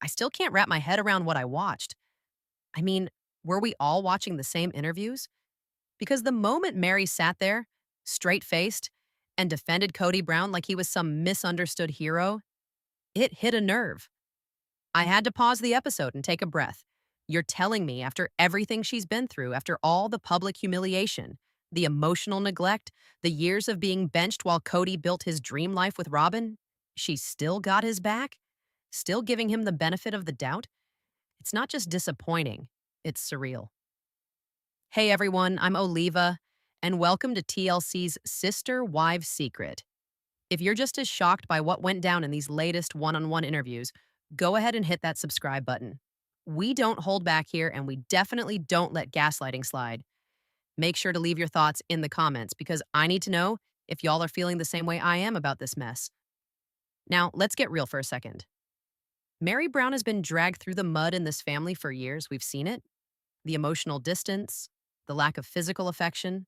I still can't wrap my head around what I watched. I mean, were we all watching the same interviews? Because the moment Meri sat there, straight faced, and defended Kody Brown like he was some misunderstood hero, it hit a nerve. I had to pause the episode and take a breath. You're telling me, after everything she's been through, after all the public humiliation, the emotional neglect, the years of being benched while Kody built his dream life with Robyn, she still got his back? Still giving him the benefit of the doubt? It's not just disappointing, it's surreal. Hey everyone, I'm OLIVA, and welcome to TLC's Sister Wives Secret. If you're just as shocked by what went down in these latest one-on-one interviews, go ahead and hit that subscribe button. We don't hold back here, and we definitely don't let gaslighting slide. Make sure to leave your thoughts in the comments because I need to know if y'all are feeling the same way I am about this mess. Now, let's get real for a second. Meri Brown has been dragged through the mud in this family for years. We've seen it. The emotional distance, the lack of physical affection,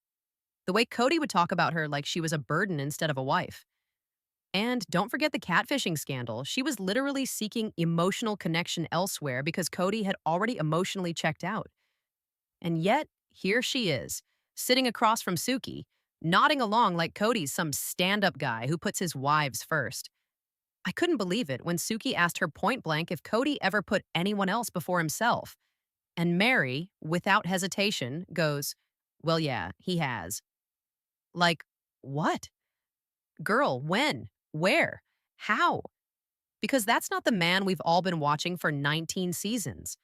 the way Kody would talk about her like she was a burden instead of a wife. And don't forget the catfishing scandal. She was literally seeking emotional connection elsewhere because Kody had already emotionally checked out. And yet, here she is, sitting across from Suki, nodding along like Kody's some stand-up guy who puts his wives first. I couldn't believe it when Suki asked her point blank if Kody ever put anyone else before himself. And Meri, without hesitation, goes, "Well, yeah, he has." Like, what? Girl, when? Where? How? Because that's not the man we've all been watching for 19 seasons.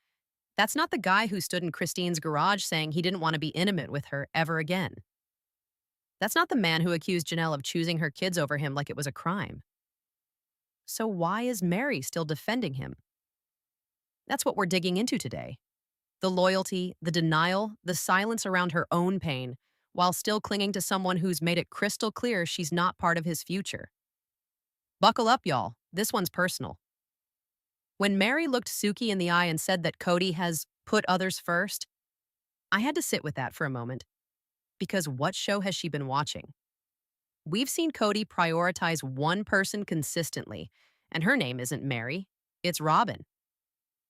That's not the guy who stood in Christine's garage saying he didn't want to be intimate with her ever again. That's not the man who accused Janelle of choosing her kids over him like it was a crime. So why is Meri still defending him? That's what we're digging into today. The loyalty, the denial, the silence around her own pain, while still clinging to someone who's made it crystal clear she's not part of his future. Buckle up, y'all. This one's personal. When Meri looked Suki in the eye and said that Kody has put others first, I had to sit with that for a moment. Because what show has she been watching? We've seen Kody prioritize one person consistently, and her name isn't Meri, it's Robyn.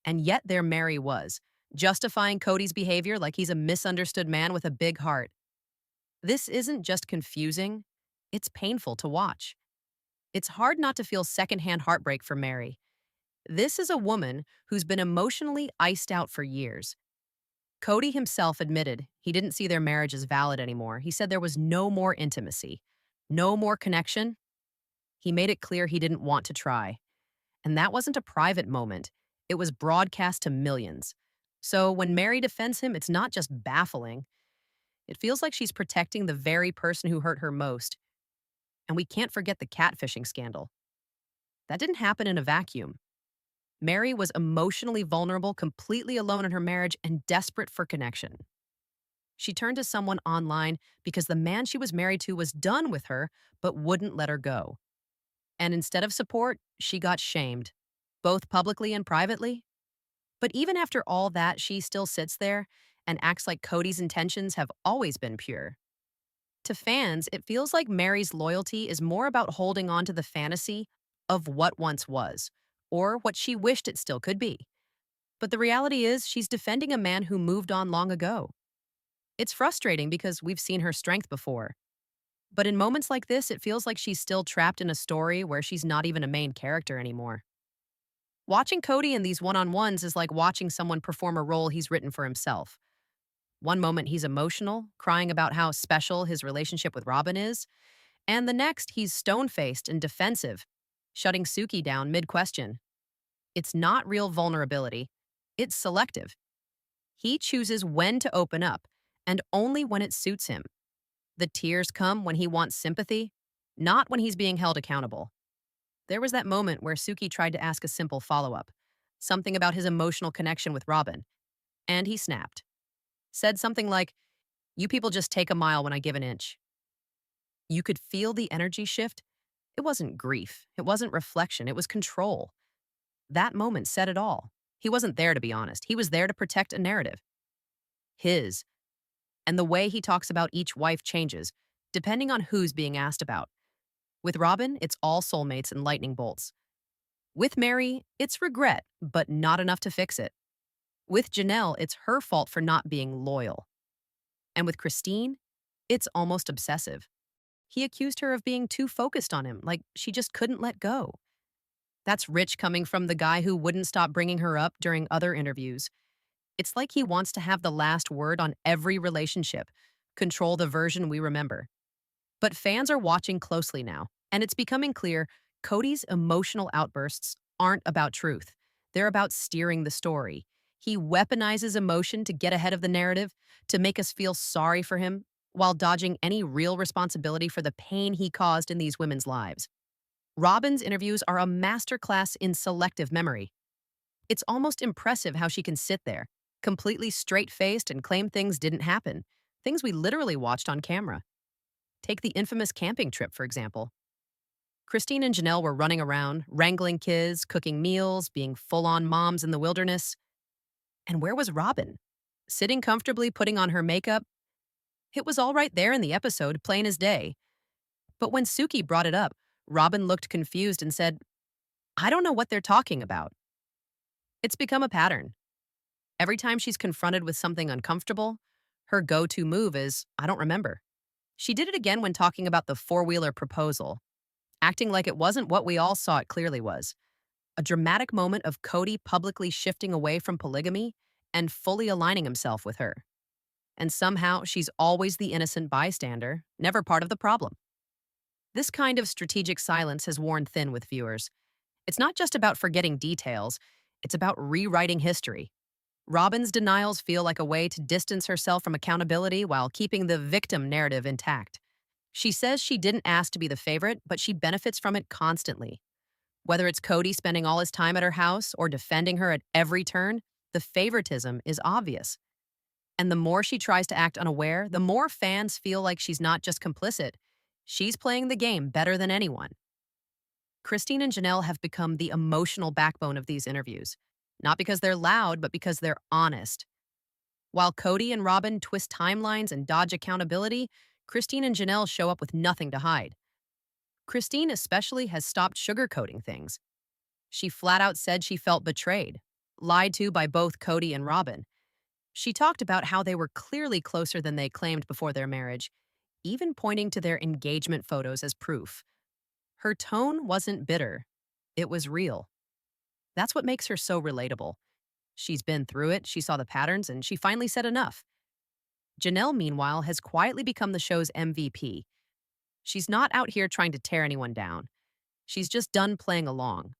And yet there Meri was, justifying Kody's behavior like he's a misunderstood man with a big heart. This isn't just confusing, it's painful to watch. It's hard not to feel secondhand heartbreak for Meri. This is a woman who's been emotionally iced out for years. Kody himself admitted he didn't see their marriage as valid anymore. He said there was no more intimacy, no more connection. He made it clear he didn't want to try. And that wasn't a private moment. It was broadcast to millions. So when Meri defends him, it's not just baffling. It feels like she's protecting the very person who hurt her most. And we can't forget the catfishing scandal. That didn't happen in a vacuum. Meri was emotionally vulnerable, completely alone in her marriage, and desperate for connection. She turned to someone online because the man she was married to was done with her, but wouldn't let her go. And instead of support, she got shamed, both publicly and privately. But even after all that, she still sits there and acts like Kody's intentions have always been pure. To fans, it feels like Meri's loyalty is more about holding on to the fantasy of what once was, or what she wished it still could be. But the reality is, she's defending a man who moved on long ago. It's frustrating because we've seen her strength before. But in moments like this, it feels like she's still trapped in a story where she's not even a main character anymore. Watching Kody in these one-on-ones is like watching someone perform a role he's written for himself. One moment he's emotional, crying about how special his relationship with Robyn is, and the next he's stone-faced and defensive, shutting Suki down mid-question. It's not real vulnerability, it's selective. He chooses when to open up, and only when it suits him. The tears come when he wants sympathy, not when he's being held accountable. There was that moment where Suki tried to ask a simple follow-up, something about his emotional connection with Robyn, and he snapped. Said something like, "You people just take a mile when I give an inch." You could feel the energy shift. It wasn't grief, it wasn't reflection, it was control. That moment said it all. He wasn't there to be honest. He was there to protect a narrative. His. And the way he talks about each wife changes, depending on who's being asked about. With Robyn, it's all soulmates and lightning bolts. With Meri, it's regret, but not enough to fix it. With Janelle, it's her fault for not being loyal. And with Christine, it's almost obsessive. He accused her of being too focused on him, like she just couldn't let go. That's rich coming from the guy who wouldn't stop bringing her up during other interviews. It's like he wants to have the last word on every relationship, control the version we remember. But fans are watching closely now, and it's becoming clear Kody's emotional outbursts aren't about truth. They're about steering the story. He weaponizes emotion to get ahead of the narrative, to make us feel sorry for him, while dodging any real responsibility for the pain he caused in these women's lives. Robyn's interviews are a masterclass in selective memory. It's almost impressive how she can sit there, completely straight-faced and claim things didn't happen, things we literally watched on camera. Take the infamous camping trip, for example. Christine and Janelle were running around, wrangling kids, cooking meals, being full-on moms in the wilderness. And where was Robyn? Sitting comfortably, putting on her makeup? It was all right there in the episode, plain as day. But when Suki brought it up, Robyn looked confused and said, "I don't know what they're talking about." It's become a pattern. Every time she's confronted with something uncomfortable, her go-to move is, "I don't remember." She did it again when talking about the four-wheeler proposal, acting like it wasn't what we all saw it clearly was. A dramatic moment of Kody publicly shifting away from polygamy and fully aligning himself with her. And somehow she's always the innocent bystander, never part of the problem. This kind of strategic silence has worn thin with viewers. It's not just about forgetting details, it's about rewriting history. Robyn's denials feel like a way to distance herself from accountability while keeping the victim narrative intact. She says she didn't ask to be the favorite, but she benefits from it constantly. Whether it's Kody spending all his time at her house or defending her at every turn, the favoritism is obvious. And the more she tries to act unaware, the more fans feel like she's not just complicit, she's playing the game better than anyone. Christine and Janelle have become the emotional backbone of these interviews, not because they're loud, but because they're honest. While Kody and Robyn twist timelines and dodge accountability, Christine and Janelle show up with nothing to hide. Christine especially has stopped sugarcoating things. She flat out said she felt betrayed, lied to by both Kody and Robyn. She talked about how they were clearly closer than they claimed before their marriage, even pointing to their engagement photos as proof. Her tone wasn't bitter, it was real. That's what makes her so relatable. She's been through it, she saw the patterns, and she finally said enough. Janelle, meanwhile, has quietly become the show's MVP. She's not out here trying to tear anyone down. She's just done playing along.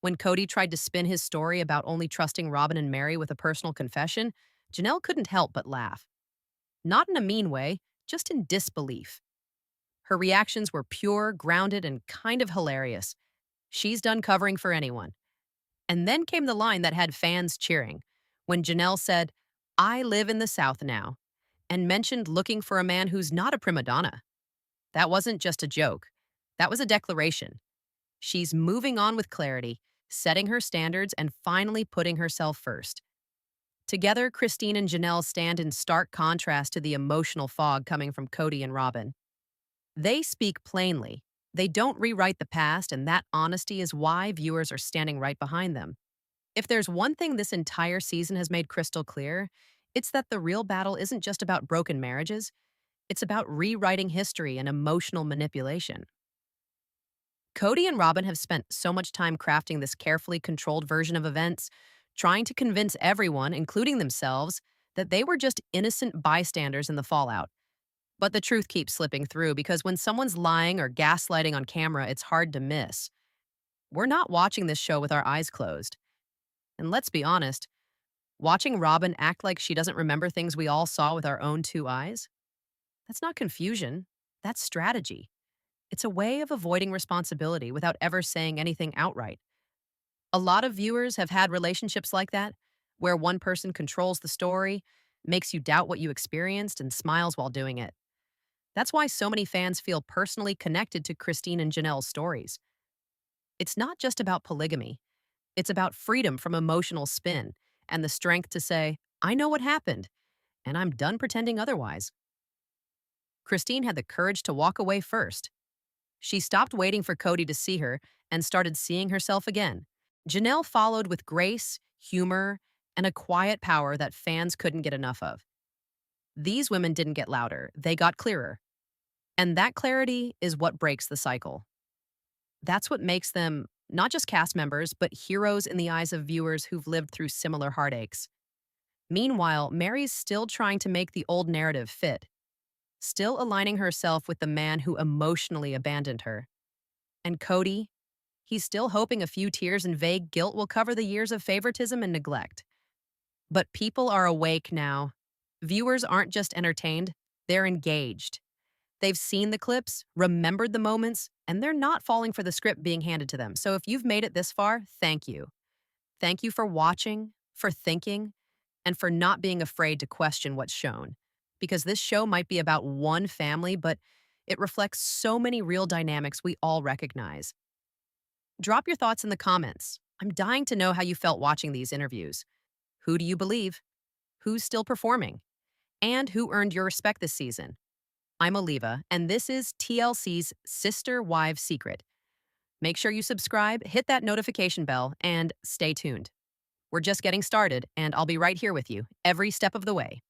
When Kody tried to spin his story about only trusting Robyn and Meri with a personal confession, Janelle couldn't help but laugh. Not in a mean way, just in disbelief. Her reactions were pure, grounded, and kind of hilarious. She's done covering for anyone. And then came the line that had fans cheering, when Janelle said, "I live in the South now," and mentioned looking for a man who's not a prima donna. That wasn't just a joke. That was a declaration. She's moving on with clarity, setting her standards, and finally putting herself first. Together, Christine and Janelle stand in stark contrast to the emotional fog coming from Kody and Robyn. They speak plainly. They don't rewrite the past, and that honesty is why viewers are standing right behind them. If there's one thing this entire season has made crystal clear, it's that the real battle isn't just about broken marriages, it's about rewriting history and emotional manipulation. Kody and Robyn have spent so much time crafting this carefully controlled version of events, trying to convince everyone, including themselves, that they were just innocent bystanders in the fallout. But the truth keeps slipping through because when someone's lying or gaslighting on camera, it's hard to miss. We're not watching this show with our eyes closed. And let's be honest, watching Robyn act like she doesn't remember things we all saw with our own two eyes, that's not confusion, that's strategy. It's a way of avoiding responsibility without ever saying anything outright. A lot of viewers have had relationships like that, where one person controls the story, makes you doubt what you experienced, and smiles while doing it. That's why so many fans feel personally connected to Christine and Janelle's stories. It's not just about polygamy. It's about freedom from emotional spin and the strength to say, "I know what happened, and I'm done pretending otherwise." Christine had the courage to walk away first. She stopped waiting for Kody to see her and started seeing herself again. Janelle followed with grace, humor, and a quiet power that fans couldn't get enough of. These women didn't get louder, they got clearer. And that clarity is what breaks the cycle. That's what makes them not just cast members, but heroes in the eyes of viewers who've lived through similar heartaches. Meanwhile, Mary's still trying to make the old narrative fit, still aligning herself with the man who emotionally abandoned her. And Kody, he's still hoping a few tears and vague guilt will cover the years of favoritism and neglect. But people are awake now. Viewers aren't just entertained, they're engaged. They've seen the clips, remembered the moments, and they're not falling for the script being handed to them. So if you've made it this far, thank you. Thank you for watching, for thinking, and for not being afraid to question what's shown. Because this show might be about one family, but it reflects so many real dynamics we all recognize. Drop your thoughts in the comments. I'm dying to know how you felt watching these interviews. Who do you believe? Who's still performing? And who earned your respect this season? I'm OLIVA, and this is TLC's Sister Wives Secret. Make sure you subscribe, hit that notification bell, and stay tuned. We're just getting started, and I'll be right here with you every step of the way.